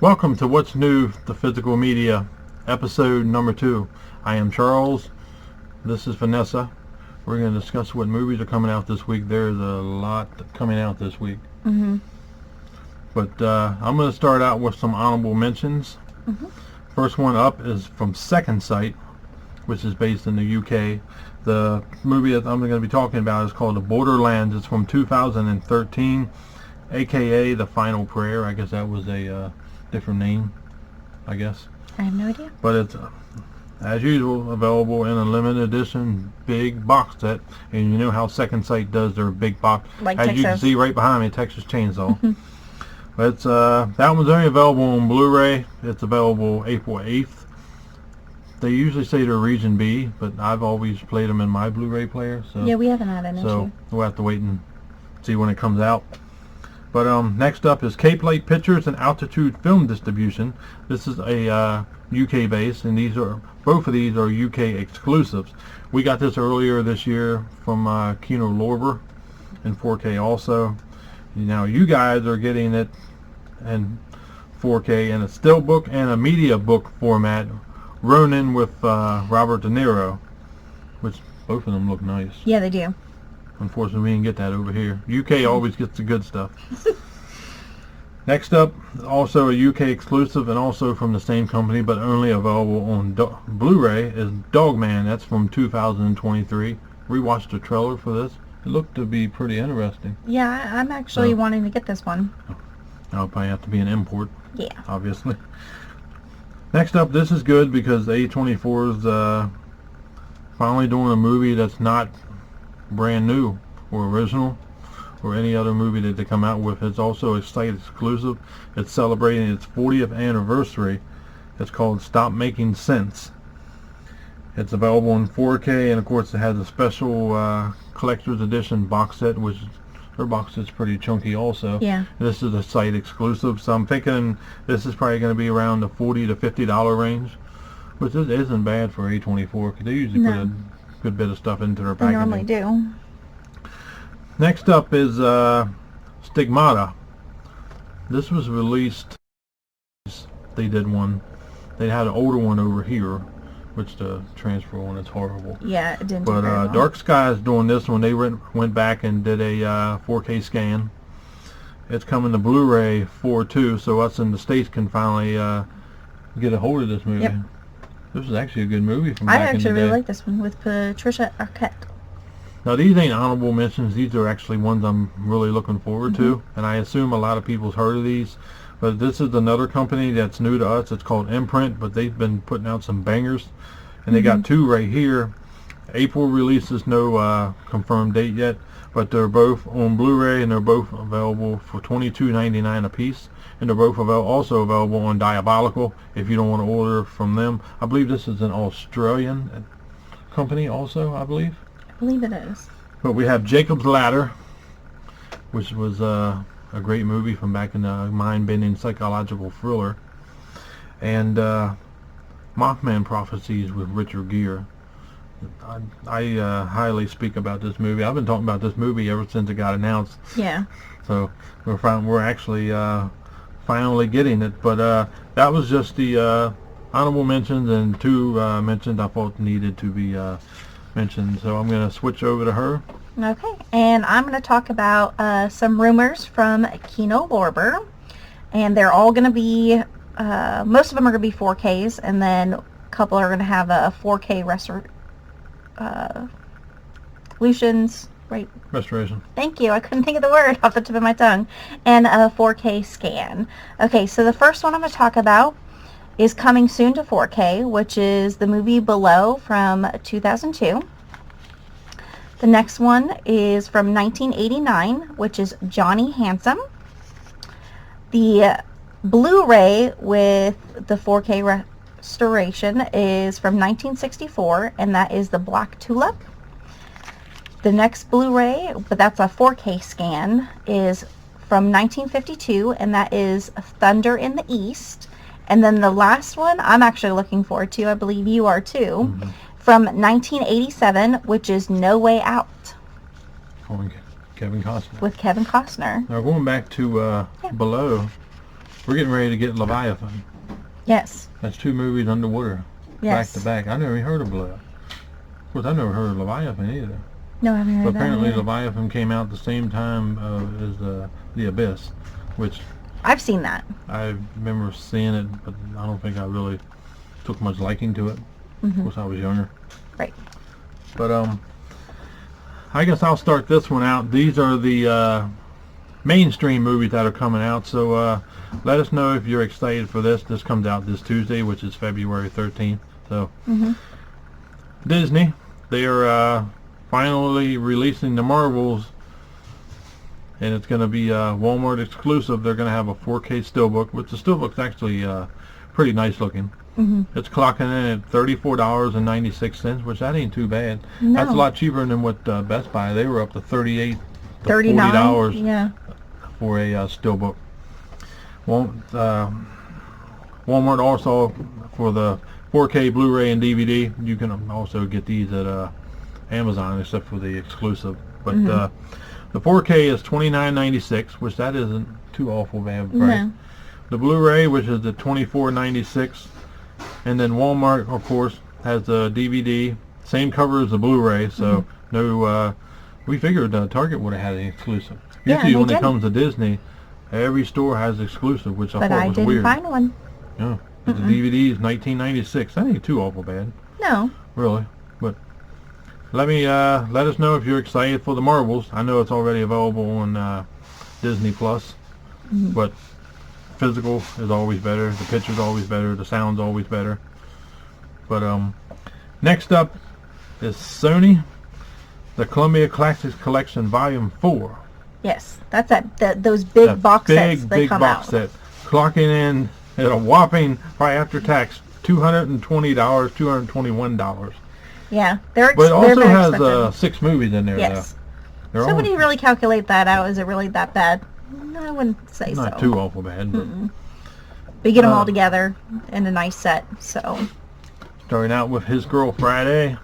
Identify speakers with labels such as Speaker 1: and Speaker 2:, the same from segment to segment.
Speaker 1: Welcome to What's New, the Physical Media, episode number 2. I am Charles. This is Vanessa. We're going to discuss what movies are coming out this week. There's a lot coming out this week. But I'm going to start out with some honorable mentions. First one up is from Second Sight, which is based in the UK. The movie that I'm going to be talking about is called The Borderlands. It's from 2013, aka The Final Prayer. I guess that was a different name, I guess.
Speaker 2: I have no idea.
Speaker 1: But it's, as usual, available in a limited edition big box set. And you know how Second Sight does their big box.
Speaker 2: Like
Speaker 1: as
Speaker 2: Texas.
Speaker 1: you can see right behind me, Texas Chainsaw. But it's, that one's only available on Blu-ray. It's available April 8th. They usually say they're Region B, but I've always played them in my Blu-ray player. So
Speaker 2: Yeah, we haven't had an
Speaker 1: so
Speaker 2: issue.
Speaker 1: we'll have to wait and see when it comes out. But next up is Cape Light Pictures and Altitude Film Distribution. This is a UK base, and both of these are UK exclusives. We got this earlier this year from Kino Lorber in 4K also. Now you guys are getting it in 4K in a steelbook and a media book format, Ronin with Robert De Niro, which both of them look nice.
Speaker 2: Yeah, they do.
Speaker 1: Unfortunately, we didn't get that over here. UK always gets the good stuff. Next up, also a UK exclusive and also from the same company, but only available on Blu-ray, is Dogman. That's from 2023. Rewatched the trailer for this. It looked to be pretty interesting.
Speaker 2: Yeah, I'm actually wanting to get this one.
Speaker 1: I'll probably have to be an import.
Speaker 2: Yeah.
Speaker 1: Obviously. Next up, this is good because A24 is finally doing a movie that's not brand new or original or any other movie that they come out with. It's also a site exclusive. It's celebrating its 40th anniversary. It's called Stop Making Sense. It's available in 4K, and of course it has a special collector's edition box set, which their box set's pretty chunky also.
Speaker 2: Yeah.
Speaker 1: This is a site exclusive, so I'm thinking this is probably going to be around the $40 to $50 range, which isn't bad for A24 because they usually put a good bit of stuff into their
Speaker 2: They
Speaker 1: packaging.
Speaker 2: normally do.
Speaker 1: Next up is Stigmata. This was released. They did one. They had an older one over here, which the transfer one is horrible.
Speaker 2: Yeah, it didn't do
Speaker 1: But
Speaker 2: very well.
Speaker 1: Dark Sky is doing this one. They went back and did a 4K scan. It's coming to Blu-ray 4.2, so us in the States can finally get a hold of this movie.
Speaker 2: Yep.
Speaker 1: This is actually a good movie from
Speaker 2: I
Speaker 1: back in the
Speaker 2: actually
Speaker 1: day.
Speaker 2: really like this one with Patricia Arquette.
Speaker 1: Now these ain't honorable mentions. These are actually ones I'm really looking forward to, and I assume a lot of people's heard of these. But this is another company that's new to us. It's called Imprint, but they've been putting out some bangers, and they got two right here. April releases, no confirmed date yet, but they're both on Blu-ray and they're both available for $22.99 a piece, and they're both also available on Diabolical if you don't want to order from them. I believe this is an Australian company also, I believe.
Speaker 2: I believe it is.
Speaker 1: But we have Jacob's Ladder, which was a great movie from back in the mind-bending psychological thriller, and Mothman Prophecies with Richard Gere. I highly speak about this movie. I've been talking about this movie ever since it got announced.
Speaker 2: Yeah.
Speaker 1: So we're actually finally getting it. But that was just the honorable mentions, and two mentions I thought needed to be mentioned. So I'm going to switch over to her.
Speaker 2: Okay, and I'm going to talk about some rumors from Kino Lorber, and they're all going to be, most of them are going to be 4Ks, and then a couple are going to have a 4K resolutions, right?
Speaker 1: Restoration.
Speaker 2: Thank you, I couldn't think of the word off the tip of my tongue, and a 4K scan. Okay, so the first one I'm going to talk about is coming soon to 4K, which is the movie Below from 2002. The next one is from 1989, which is Johnny Handsome. The Blu-ray with the 4K restoration is from 1964, and that is The Black Tulip. The next Blu-ray, but that's a 4K scan, is from 1952, and that is Thunder in the East. And then the last one I'm actually looking forward to, I believe you are too, from 1987, which is No Way Out.
Speaker 1: Kevin Costner.
Speaker 2: With Kevin Costner.
Speaker 1: Now going back to Below, we're getting ready to get Leviathan.
Speaker 2: Yes.
Speaker 1: That's 2 movies underwater,
Speaker 2: Yes.
Speaker 1: back to back. I never even heard of Blood. Of course, I never heard of Leviathan either.
Speaker 2: No, I haven't heard
Speaker 1: But
Speaker 2: that
Speaker 1: apparently,
Speaker 2: either.
Speaker 1: Leviathan came out the same time as The Abyss, which
Speaker 2: I've seen that.
Speaker 1: I remember seeing it, but I don't think I really took much liking to it. Of course, I was younger.
Speaker 2: Right.
Speaker 1: But I guess I'll start this one out. These are the mainstream movies that are coming out, so let us know if you're excited for this. This comes out this Tuesday, which is February 13th. So Disney, they are finally releasing the Marvels, and it's going to be Walmart exclusive. They're going to have a 4K steelbook, which the steelbook's actually pretty nice looking. It's clocking in at $34.96, which that ain't too bad.
Speaker 2: No.
Speaker 1: That's a lot cheaper than what Best Buy. They were up to $38 to
Speaker 2: $39.
Speaker 1: $40
Speaker 2: Yeah.
Speaker 1: for a steelbook. Walmart also, for the 4K Blu-ray and DVD, you can also get these at Amazon, except for the exclusive. But the 4K is $29.96, which that isn't too awful bad price.
Speaker 2: No.
Speaker 1: The Blu-ray, which is the $24.96, and then Walmart, of course, has the DVD, same cover as the Blu-ray. So no, we figured Target would have had an exclusive.
Speaker 2: Yeah,
Speaker 1: Usually,
Speaker 2: they
Speaker 1: when it
Speaker 2: didn't.
Speaker 1: comes to Disney, every store has exclusive, which I
Speaker 2: But
Speaker 1: thought
Speaker 2: I
Speaker 1: was
Speaker 2: didn't
Speaker 1: weird.
Speaker 2: find one.
Speaker 1: Yeah, but the DVD is $19.96. That ain't too awful bad,
Speaker 2: No.
Speaker 1: really. But let us know if you're excited for the Marvels. I know it's already available on Disney Plus, but physical is always better. The picture's always better. The sound's always better. But next up is Sony, the Columbia Classics Collection Volume 4.
Speaker 2: Yes. That's those big
Speaker 1: That
Speaker 2: box sets
Speaker 1: big
Speaker 2: that come
Speaker 1: box
Speaker 2: out.
Speaker 1: set, clocking in at a whopping, probably after tax, $220, $221.
Speaker 2: Yeah. They're
Speaker 1: But it also
Speaker 2: very
Speaker 1: has
Speaker 2: expensive.
Speaker 1: 6 movies in there.
Speaker 2: Yes.
Speaker 1: Though. They're
Speaker 2: So
Speaker 1: all
Speaker 2: when you really calculate that out, is it really that bad? I wouldn't say
Speaker 1: not
Speaker 2: so.
Speaker 1: too awful bad. But
Speaker 2: We get them all together in a nice set. So
Speaker 1: starting out with His Girl Friday.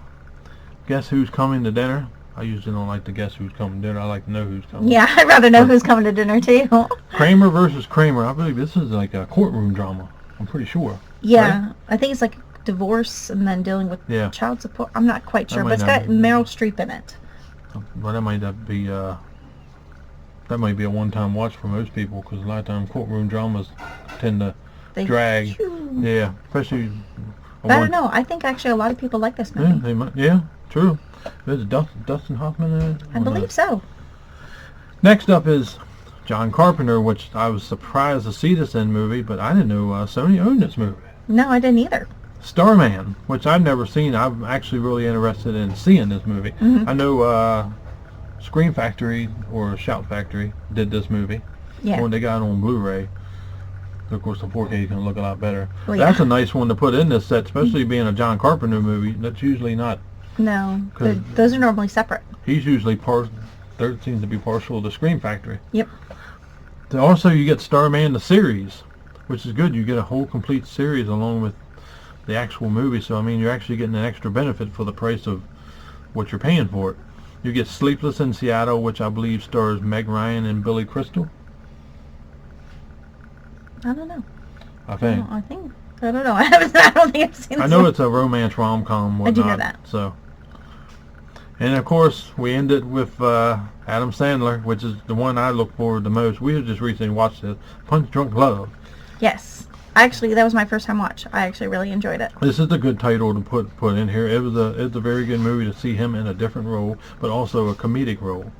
Speaker 1: Guess who's coming to dinner? I usually don't like to guess who's coming to dinner. I like to know who's coming.
Speaker 2: yeah, I'd rather know who's coming to dinner too.
Speaker 1: Kramer versus Kramer. I believe this is like a courtroom drama. I'm pretty sure.
Speaker 2: Yeah,
Speaker 1: Right?
Speaker 2: I think it's like divorce and then dealing with
Speaker 1: Yeah.
Speaker 2: child support. I'm not quite sure,
Speaker 1: might
Speaker 2: but it's
Speaker 1: not
Speaker 2: got
Speaker 1: be-
Speaker 2: Meryl Streep in it.
Speaker 1: Well, that might not be. That might be a one-time watch for most people, because a lot of times courtroom dramas tend to
Speaker 2: They
Speaker 1: drag.
Speaker 2: Phew.
Speaker 1: Yeah, especially.
Speaker 2: But I don't know. I think actually a lot of people like this
Speaker 1: Yeah,
Speaker 2: movie.
Speaker 1: they might. Yeah, true. There's Dustin Hoffman in it.
Speaker 2: I believe so.
Speaker 1: Next up is John Carpenter, which I was surprised to see this in movie, but I didn't know Sony owned this movie.
Speaker 2: No, I didn't either.
Speaker 1: Starman, which I've never seen. I'm actually really interested in seeing this movie. I know Scream Factory or Shout Factory did this movie.
Speaker 2: Yeah.
Speaker 1: When they got it on Blu-ray. Of course, the 4K is going to look a lot better.
Speaker 2: Well,
Speaker 1: That's
Speaker 2: yeah.
Speaker 1: a nice one to put in this set, especially being a John Carpenter movie. That's usually not.
Speaker 2: No,
Speaker 1: 'Cause-
Speaker 2: those are normally separate.
Speaker 1: He's usually there seems to be partial to Scream Factory.
Speaker 2: Yep.
Speaker 1: Then also, you get Starman the series, which is good. You get a whole complete series along with the actual movie. So I mean, you're actually getting an extra benefit for the price of what you're paying for it. You get Sleepless in Seattle, which I believe stars Meg Ryan and Billy Crystal.
Speaker 2: I don't know.
Speaker 1: I think.
Speaker 2: I don't know. I don't think I've seen.
Speaker 1: I know it's a romance rom-com.
Speaker 2: I do know
Speaker 1: whatnot,
Speaker 2: that.
Speaker 1: So. And of course, we end it with Adam Sandler, which is the one I look forward the most. We have just recently watched it, Punch Drunk Love.
Speaker 2: Yes. Actually, that was my first time watch. I actually really enjoyed it.
Speaker 1: This is a good title to put in here. It's a very good movie to see him in a different role, but also a comedic role.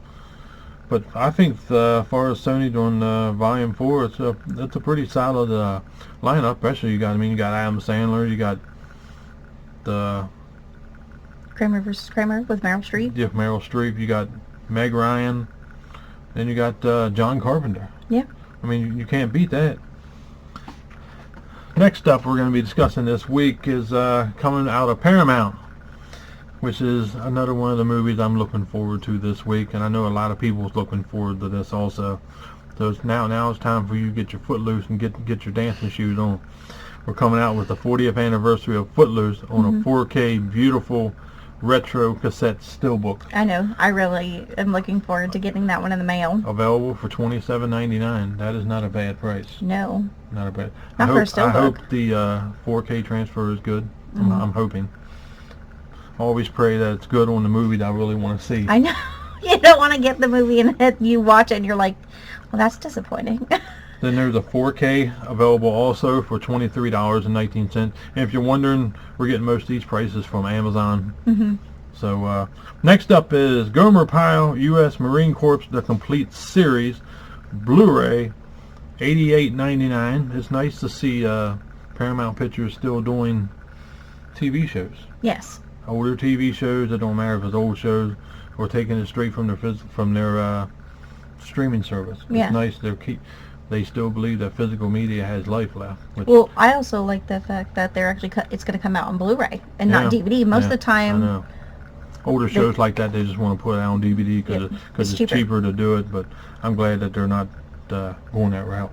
Speaker 1: But I think as far as Sony doing Volume 4, it's a pretty solid lineup. Especially you got Adam Sandler, you got the
Speaker 2: Kramer versus Kramer with Meryl Streep.
Speaker 1: Meryl Streep, you got Meg Ryan, then you got John Carpenter.
Speaker 2: Yeah.
Speaker 1: I mean, you can't beat that. Next up, we're going to be discussing this week is coming out of Paramount, which is another one of the movies I'm looking forward to this week, and I know a lot of people's looking forward to this also. So now it's time for you to get your foot loose and get your dancing shoes on. We're coming out with the 40th anniversary of Footloose on a 4K beautiful retro cassette steelbook.
Speaker 2: I know. I really am looking forward to getting that one in the mail.
Speaker 1: Available for $27.99. That is not a bad price.
Speaker 2: No.
Speaker 1: Not a bad.
Speaker 2: Not for a steelbook.
Speaker 1: I hope the 4K transfer is good. I'm hoping. Always pray that it's good on the movie that I really want to see.
Speaker 2: I know. You don't want to get the movie and you watch it and you're like, well, that's disappointing.
Speaker 1: Then there's a 4K available also for $23.19. And if you're wondering, we're getting most of these prices from Amazon. So next up is Gomer Pyle, U.S. Marine Corps, the complete series, Blu-ray, $88.99. It's nice to see Paramount Pictures still doing TV shows.
Speaker 2: Yes.
Speaker 1: Older TV shows. It don't matter if it's old shows or taking it straight from their streaming service.
Speaker 2: Yeah.
Speaker 1: It's nice they still believe that physical media has life left.
Speaker 2: Well, I also like the fact that they're actually it's going to come out on Blu-ray and not DVD. Most of the time,
Speaker 1: I know. Older shows like that, they just want to put it out on DVD because it's cheaper to do it. But I'm glad that they're not going that route.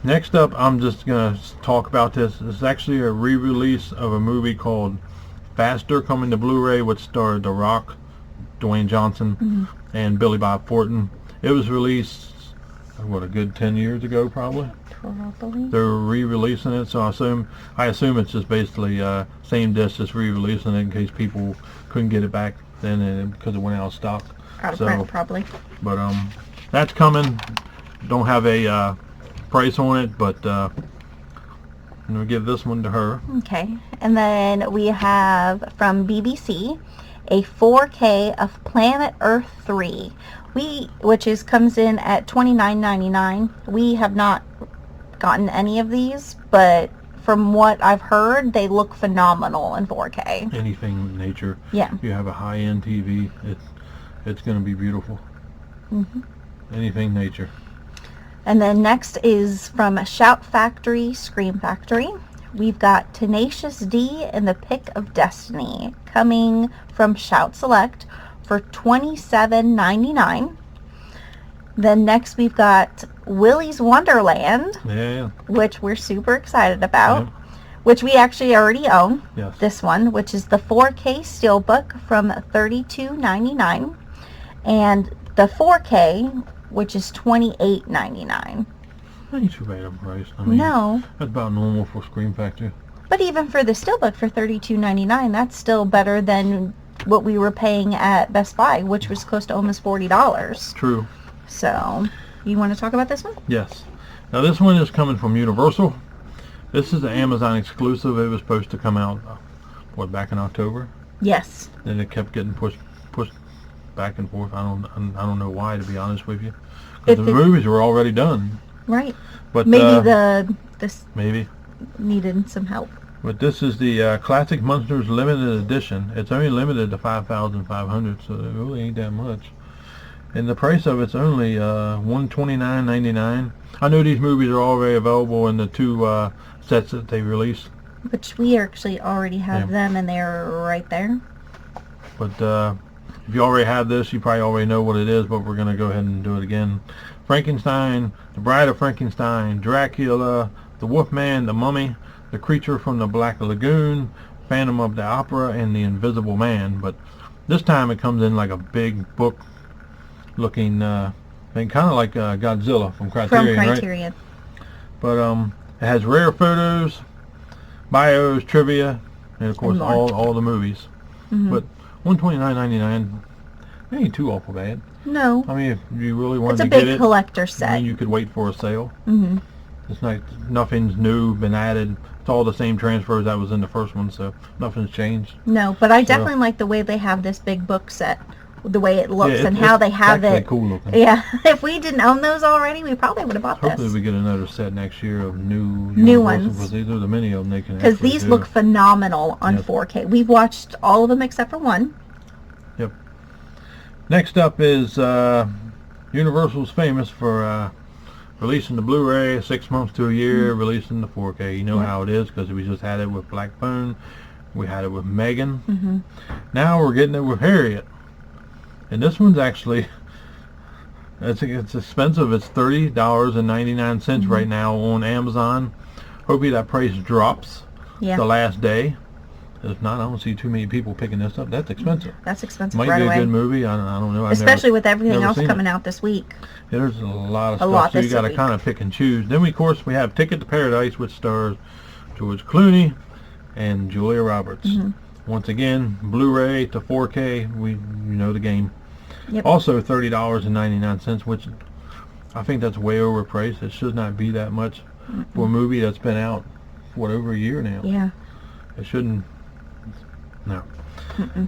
Speaker 1: Next up, I'm just going to talk about this. It's actually a re-release of a movie called Faster, coming to Blu-ray, which starred The Rock, Dwayne Johnson, and Billy Bob Thornton. It was released, what, a good 10 years ago, probably?
Speaker 2: Probably.
Speaker 1: They're re-releasing it, so I assume it's just basically same disc, just re-releasing it in case people couldn't get it back then because it went out of stock.
Speaker 2: Out of print, probably.
Speaker 1: But that's coming. Don't have a price on it, but I'm going to give this one to her.
Speaker 2: Okay. And then we have from BBC a 4K of Planet Earth 3. Which comes in at $29.99. We have not gotten any of these, but from what I've heard, they look phenomenal in 4K.
Speaker 1: Anything nature.
Speaker 2: Yeah.
Speaker 1: If you have a high-end TV, it's going to be beautiful. Anything nature.
Speaker 2: And then next is from Shout Factory, Scream Factory. We've got Tenacious D and the Pick of Destiny coming from Shout Select for $27.99. Then next we've got Willy's Wonderland, which we're super excited about, which we actually already own.
Speaker 1: Yes.
Speaker 2: This one, which is the 4K Steelbook from $32.99, and the 4K, which is $28.99.
Speaker 1: Ain't too bad of a price. I mean,
Speaker 2: no.
Speaker 1: That's about normal for Scream Factory.
Speaker 2: But even for the Steelbook for $32.99, that's still better than what we were paying at Best Buy, which was close to almost $40.
Speaker 1: True.
Speaker 2: So, you want to talk about this one?
Speaker 1: Yes. Now this one is coming from Universal. This is an Amazon exclusive. It was supposed to come out, back in October?
Speaker 2: Yes.
Speaker 1: Then it kept getting pushed back and forth. I don't know why, to be honest with you. Because the movies were already done.
Speaker 2: Right.
Speaker 1: But
Speaker 2: maybe this needed some help.
Speaker 1: But this is the Classic Monsters Limited Edition. It's only limited to 5,500, so it really ain't that much. And the price of it's only $129.99. I know these movies are already available in the two sets that they released.
Speaker 2: Which we actually already have them, and they're right there.
Speaker 1: But if you already have this, you probably already know what it is, but we're going to go ahead and do it again. Frankenstein, The Bride of Frankenstein, Dracula, The Wolfman, The Mummy, The Creature from the Black Lagoon, Phantom of the Opera, and The Invisible Man. But this time it comes in like a big book looking thing, kind of like Godzilla from Criterion,
Speaker 2: Criterion.
Speaker 1: Right? But it has rare photos, bios, trivia, and of course all the movies. But $129.99 ain't too awful bad.
Speaker 2: No.
Speaker 1: I mean, if you really wanted
Speaker 2: to get it,
Speaker 1: it's a big
Speaker 2: collector set.
Speaker 1: I mean, you could wait for a sale. It's like nothing's new, been added. It's all the same transfers that was in the first one, so nothing's changed.
Speaker 2: No, but I definitely like the way they have this big book set, the way it looks and how they have it.
Speaker 1: Cool looking.
Speaker 2: Yeah, if we didn't own those already, we probably would have bought
Speaker 1: Hopefully
Speaker 2: this.
Speaker 1: we get another set next year of
Speaker 2: new ones.
Speaker 1: Because these are the many of them they can.
Speaker 2: Because these look phenomenal on 4K. We've watched all of them except for one.
Speaker 1: Yep. Next up is Universal's famous for releasing the Blu-ray 6 months to a year, releasing the 4K. You know how it is because we just had it with Black Phone. We had it with Megan. Now we're getting it with Harriet. And this one's actually, it's expensive. It's $30.99 right now on Amazon. Hopefully that price drops the last day. If not, I don't see too many people picking this up. That's expensive.
Speaker 2: That's expensive
Speaker 1: Might
Speaker 2: right
Speaker 1: be a
Speaker 2: away.
Speaker 1: good movie. I don't know.
Speaker 2: Especially with everything
Speaker 1: never
Speaker 2: else
Speaker 1: seen
Speaker 2: coming
Speaker 1: it.
Speaker 2: out this week.
Speaker 1: Yeah, there's a lot of
Speaker 2: A
Speaker 1: stuff,
Speaker 2: lot
Speaker 1: so you
Speaker 2: this
Speaker 1: got to
Speaker 2: week.
Speaker 1: kind of pick and choose. Then, of course, we have Ticket to Paradise, which stars George Clooney and Julia Roberts. Once again, Blu-ray to 4K. You know the game.
Speaker 2: Yep.
Speaker 1: Also $30.99, which I think that's way overpriced. It should not be that much for a movie that's been out, what, over a year now.
Speaker 2: Yeah.
Speaker 1: It shouldn't. No.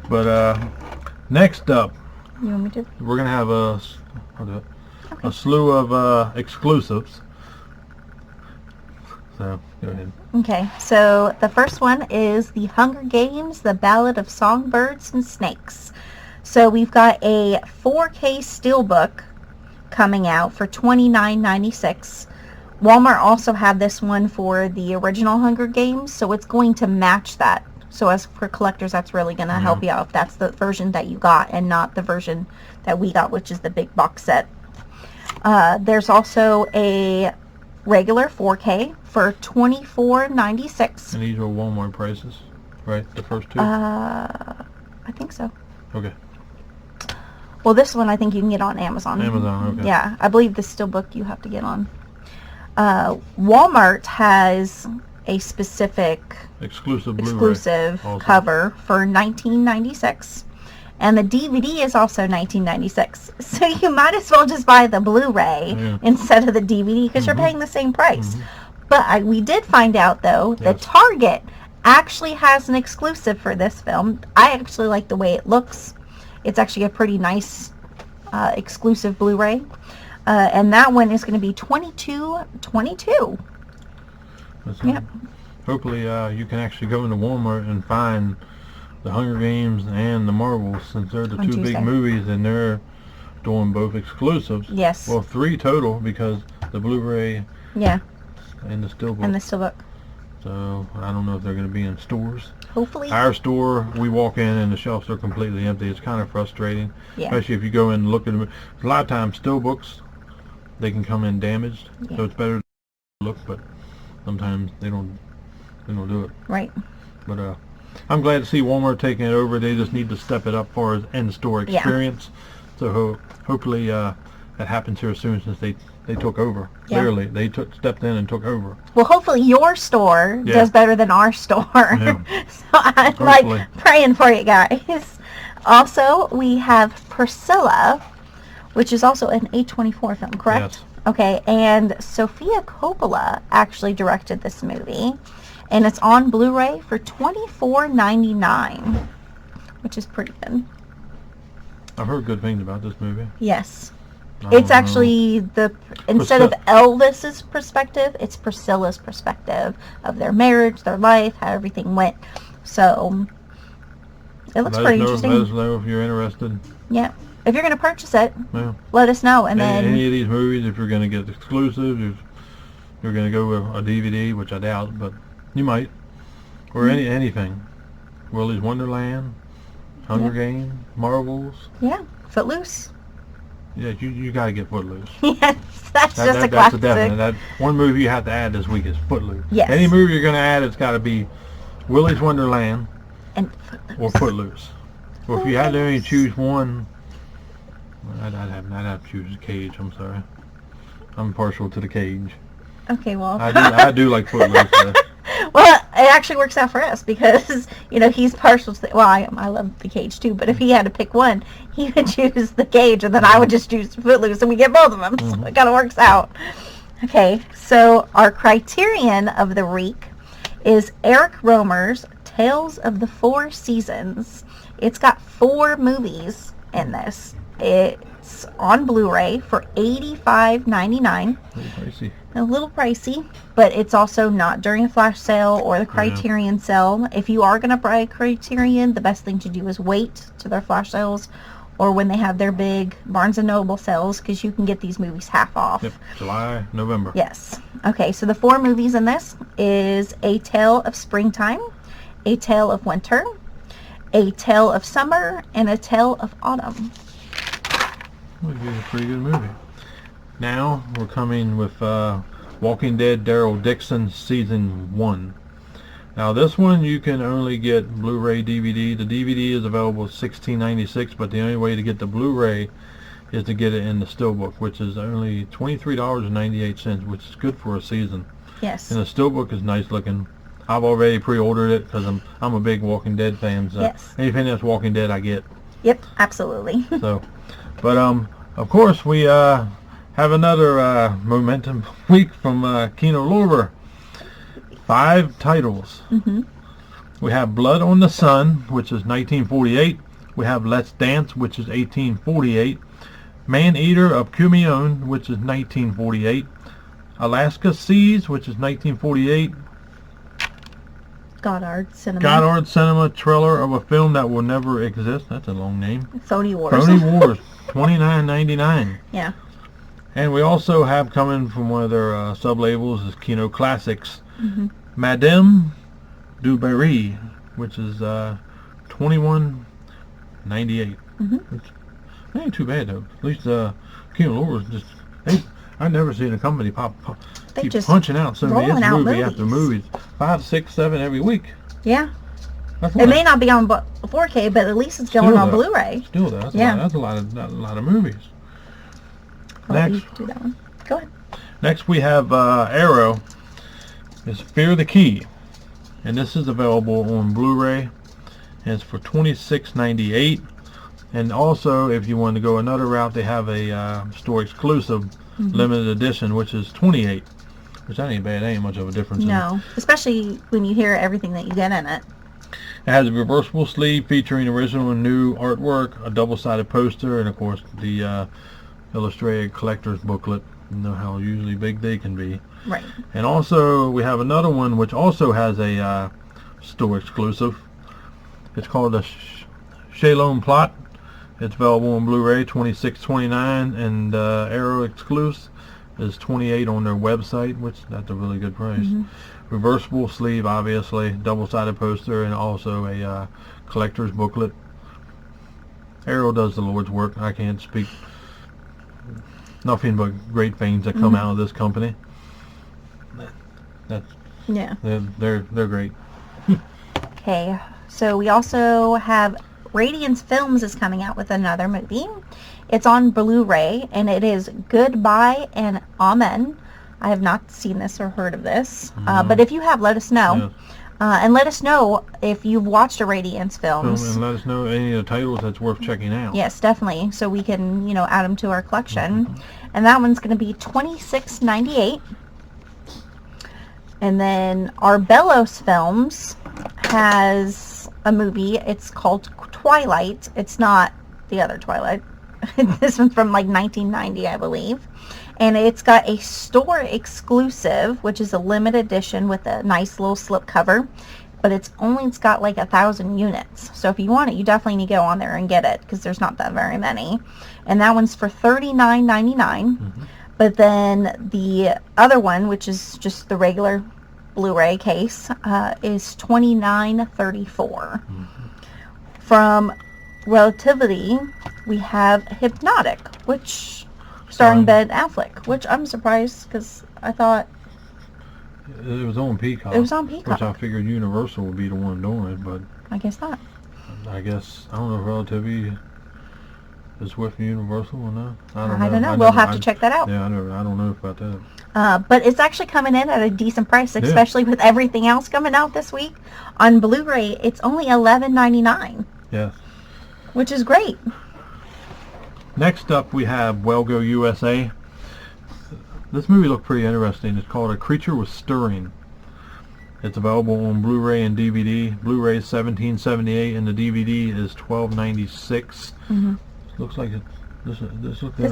Speaker 1: But next up,
Speaker 2: You want me to?
Speaker 1: we're gonna have I'll do it. A slew of exclusives. So go ahead.
Speaker 2: Okay, so the first one is The Hunger Games: The Ballad of Songbirds and Snakes. So we've got a 4K steelbook coming out for $29.96. Walmart also had this one for the original Hunger Games, so it's going to match that. So as for collectors, that's really going to help you out if that's the version that you got and not the version that we got, which is the big box set. There's also a regular 4K for $24.96.
Speaker 1: And these are Walmart prices, right? The first two?
Speaker 2: I think so.
Speaker 1: Okay.
Speaker 2: Well, this one I think you can get on Amazon.
Speaker 1: Amazon, okay.
Speaker 2: Yeah, I believe the steelbook you have to get on. Walmart has a specific
Speaker 1: Exclusive Blu-ray.
Speaker 2: exclusive
Speaker 1: also.
Speaker 2: cover for $19.96, and the DVD is also $19.96. So you might as well just buy the Blu-ray instead of the DVD because you're paying the same price. But we did find out though that Target actually has an exclusive for this film. I actually like the way it looks. It's actually a pretty nice exclusive Blu-ray, and that one is going to be $22.22. Yep.
Speaker 1: Hopefully you can actually go into Walmart and find the Hunger Games and the Marvels, since they're the
Speaker 2: On
Speaker 1: two
Speaker 2: Tuesday.
Speaker 1: big movies, and they're doing both exclusives.
Speaker 2: Yes.
Speaker 1: Well, 3 total, because the Blu-ray
Speaker 2: Yeah.
Speaker 1: and the steelbook.
Speaker 2: And the steelbook.
Speaker 1: So I don't know if they're going to be in stores.
Speaker 2: Hopefully.
Speaker 1: Our store, we walk in and the shelves are completely empty. It's kind of frustrating,
Speaker 2: Yeah.
Speaker 1: especially if you go in and look at them. A lot of times, steelbooks, they can come in damaged, so it's better to look. But sometimes they don't do it.
Speaker 2: Right.
Speaker 1: But I'm glad to see Walmart taking it over. They just need to step it up for in-store experience. So hopefully that happens here soon, since they took over.
Speaker 2: Yeah.
Speaker 1: Clearly, they stepped in and took over.
Speaker 2: Well, hopefully your store does better than our store.
Speaker 1: Yeah.
Speaker 2: So I'm
Speaker 1: Hopefully.
Speaker 2: like praying for you guys. Also, we have Priscilla, which is also an A24 film, correct?
Speaker 1: Yes.
Speaker 2: Okay, and Sofia Coppola actually directed this movie, and it's on Blu-ray for $24.99, which is pretty good.
Speaker 1: I've heard good things about this movie.
Speaker 2: Yes.
Speaker 1: I
Speaker 2: It's
Speaker 1: don't know.
Speaker 2: actually instead of Elvis's perspective, it's Priscilla's perspective of their marriage, their life, how everything went. So it looks pretty interesting.
Speaker 1: Let us know if you're interested.
Speaker 2: Yeah. If you're going to purchase it,
Speaker 1: Yeah.
Speaker 2: let us know. And then
Speaker 1: Any of these movies, if you're going to get exclusives, if you're going to go with a DVD, which I doubt, but you might, or anything. Willy's Wonderland, Hunger Games, Marvels.
Speaker 2: yeah, Footloose.
Speaker 1: Yeah, you got to get Footloose.
Speaker 2: Yes, that's just a
Speaker 1: That's a
Speaker 2: classic.
Speaker 1: definite. That one movie you have to add this week is Footloose.
Speaker 2: Yes.
Speaker 1: Any movie you're going to add, it's got to be Willy's Wonderland
Speaker 2: And Footloose.
Speaker 1: or Footloose. Or if you had to only choose one, I'd have to choose Cage. I'm sorry. I'm partial to the Cage.
Speaker 2: Okay, well.
Speaker 1: I do like Footloose.
Speaker 2: Well, it actually works out for us because, he's partial to I love the Cage too, but if he had to pick one, he would choose the Cage and then I would just choose Footloose and we get both of them. So it kind of works out. Okay, so our criterion of the week is Eric Romer's Tales of the Four Seasons. It's got 4 movies in this. It's on Blu-ray for $85.99.
Speaker 1: Pricey.
Speaker 2: A little pricey, but it's also not during a flash sale or the Criterion sale. If you are going to buy Criterion, the best thing to do is wait to their flash sales or when they have their big Barnes & Noble sales, because you can get these movies half off.
Speaker 1: Yep, July, November.
Speaker 2: Yes. Okay, so the 4 movies in this is A Tale of Springtime, A Tale of Winter, A Tale of Summer, and A Tale of Autumn.
Speaker 1: Would be a pretty good movie. Now we're coming with Walking Dead Daryl Dixon Season 1. Now this one you can only get Blu-ray DVD. The DVD is available at $16.96, but the only way to get the Blu-ray is to get it in the Steelbook, which is only $23.98, which is good for a season.
Speaker 2: Yes.
Speaker 1: And the Steelbook is nice looking. I've already pre-ordered it because I'm a big Walking Dead fan. So
Speaker 2: yes.
Speaker 1: Anything that's Walking Dead, I get.
Speaker 2: Yep, absolutely.
Speaker 1: So, but of course we have another momentum week from Kino Lorber. 5 titles. We have Blood on the Sun, which is 1948. We have Let's Dance, which is 1848. Man-Eater of Kumion, which is 1948. Alaska Seas, which is 1948.
Speaker 2: Goddard Cinema.
Speaker 1: Goddard Cinema, trailer of a film that will never exist. That's a long name.
Speaker 2: Phony Wars.
Speaker 1: Phony Wars, $29.99.
Speaker 2: Yeah.
Speaker 1: And we also have coming from one of their sub-labels is Kino Classics. Madame du Barry, which is $21.98. It ain't too bad though. At least Kino Lorber just I've never seen a company keep
Speaker 2: just
Speaker 1: punching out so many
Speaker 2: out
Speaker 1: movie after movies, 5, 6, 7 every week.
Speaker 2: Yeah.
Speaker 1: That's
Speaker 2: it may not be on 4K, but at least it's going on Blu-ray.
Speaker 1: Still, that's a lot of movies.
Speaker 2: Next, do that one. Go ahead.
Speaker 1: Next we have Arrow. It's Fear the Key, and this is available on Blu-ray, and it's for $26.98. And also, if you want to go another route, they have a store exclusive limited edition, which is $28, which that ain't bad. That ain't much of a difference.
Speaker 2: No, especially when you hear everything that you get in it.
Speaker 1: It has a reversible sleeve featuring original and new artwork, a double-sided poster, and of course the illustrated collector's booklet. You know how usually big they can be.
Speaker 2: Right.
Speaker 1: And also we have another one which also has a store exclusive. It's called the Shalom Plot. It's available on Blu-ray, $26.29, and Arrow exclusive is $28 on their website, which that's a really good price. Reversible sleeve, obviously, double-sided poster, and also a collector's booklet. Arrow does the Lord's work. I can't speak nothing but great things that come out of this company. They're great.
Speaker 2: Okay, so we also have Radiance Films is coming out with another movie. It's on Blu-ray, and it is Goodbye and Amen. I have not seen this or heard of this, but if you have, let us know.
Speaker 1: Yes.
Speaker 2: And let us know if you've watched a Radiance Films.
Speaker 1: And let us know any of the titles that's worth checking out.
Speaker 2: Yes, definitely, so we can, add them to our collection. And that one's going to be $26.98. And then Arbelos Films has a movie. It's called Twilight. It's not the other Twilight. This one's from like 1990, I believe. And it's got a store exclusive, which is a limited edition with a nice little slip cover. But it's got like 1,000 units. So if you want it, you definitely need to go on there and get it, because there's not that very many. And that one's for $39.99. But then the other one, which is just the regular Blu-ray case, is $29.34. From Relativity, we have Hypnotic, which starring Ben Affleck, which I'm surprised because I thought
Speaker 1: it was on Peacock.
Speaker 2: It was on Peacock.
Speaker 1: Which I figured Universal would be the one doing it, but
Speaker 2: I guess not.
Speaker 1: I don't know if Relativity is with Universal or not.
Speaker 2: I don't know. We'll have to check that out.
Speaker 1: Yeah, I don't know about that.
Speaker 2: But it's actually coming in at a decent price, especially with everything else coming out this week. On Blu-ray, it's only $11.99.
Speaker 1: Yes.
Speaker 2: Which is great.
Speaker 1: Next up, we have Well Go USA. This movie looked pretty interesting. It's called A Creature Was Stirring. It's available on Blu-ray and DVD. Blu-ray is $17.78 and the DVD is $12.96. Looks like this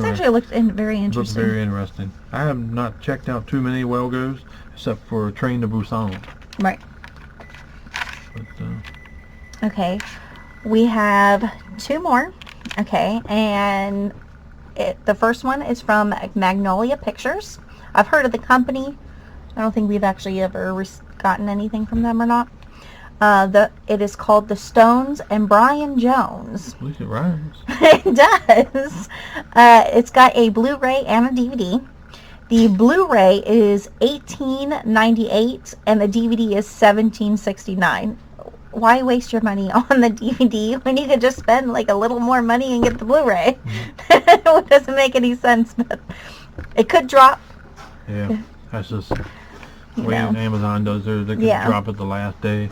Speaker 2: actually looks very interesting.
Speaker 1: Looks very interesting. I have not checked out too many Well Go's except for Train to Busan.
Speaker 2: Right.
Speaker 1: But,
Speaker 2: okay. We have 2 more. Okay, and the first one is from Magnolia Pictures. I've heard of the company. I don't think we've actually ever gotten anything from them or not. It is called The Stones and Brian Jones.
Speaker 1: At least it rhymes.
Speaker 2: It does. It's got a Blu-ray and a DVD. The Blu-ray is $18.98 and the DVD is $17.69. Why waste your money on the DVD when you could just spend like a little more money and get the Blu-ray? It doesn't make any sense, but it could drop.
Speaker 1: Yeah, that's just the
Speaker 2: You
Speaker 1: way
Speaker 2: know.
Speaker 1: Amazon does theirs. They could
Speaker 2: Yeah.
Speaker 1: drop it the last day.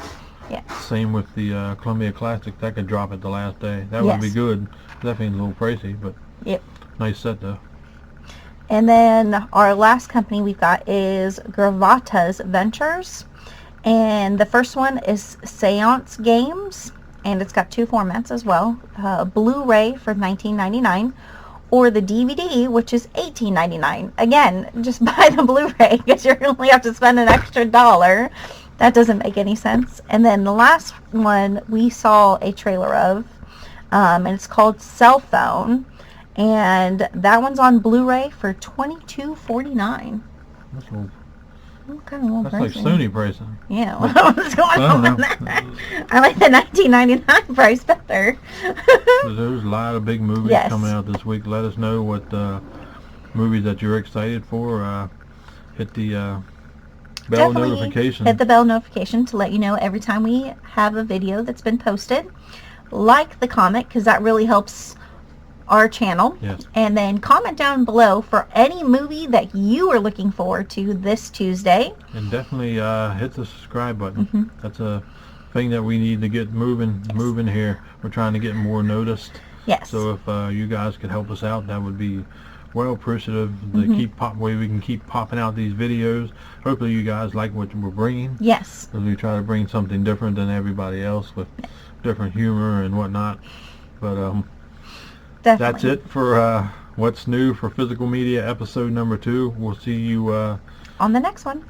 Speaker 2: Yeah.
Speaker 1: Same with the Columbia Classic. That could drop it the last day. That would be
Speaker 2: Yes.
Speaker 1: good. Definitely a little pricey, but
Speaker 2: Yep.
Speaker 1: nice set though.
Speaker 2: And then our last company we've got is Gravata's Ventures. And the first one is Seance Games, and it's got two formats as well. Blu-ray for $19.99 or the DVD, which is $18.99. Again, just buy the Blu-ray because you only have to spend an extra $1. That doesn't make any sense. And then the last one we saw a trailer of, and it's called Cell Phone. And that one's on Blu-ray for $22.49.
Speaker 1: That's, a little,
Speaker 2: Kind of a little
Speaker 1: that's like
Speaker 2: pricey.
Speaker 1: Sony pricing.
Speaker 2: Yeah, what's going
Speaker 1: I don't
Speaker 2: on
Speaker 1: know.
Speaker 2: there? I like the $19.99 price better.
Speaker 1: There's a lot of big movies
Speaker 2: Yes.
Speaker 1: coming out this week. Let us know what movies that you're excited for. Hit the bell
Speaker 2: Definitely
Speaker 1: notification.
Speaker 2: hit the bell notification to let you know every time we have a video that's been posted. Like the comment because that really helps our channel.
Speaker 1: Yes.
Speaker 2: And then comment down below for any movie that you are looking forward to this Tuesday.
Speaker 1: And definitely hit the subscribe button.
Speaker 2: Mhm.
Speaker 1: That's a thing that we need to get moving here. We're trying to get more noticed.
Speaker 2: Yes.
Speaker 1: So if you guys could help us out, that would be well appreciative. To
Speaker 2: Mhm.
Speaker 1: way we can keep popping out these videos. Hopefully you guys like what we're bringing.
Speaker 2: Yes.
Speaker 1: Because we try to bring something different than everybody else with different humor and whatnot. But
Speaker 2: Definitely.
Speaker 1: that's it for what's new for Physical Media episode number 2. We'll see you
Speaker 2: On the next one.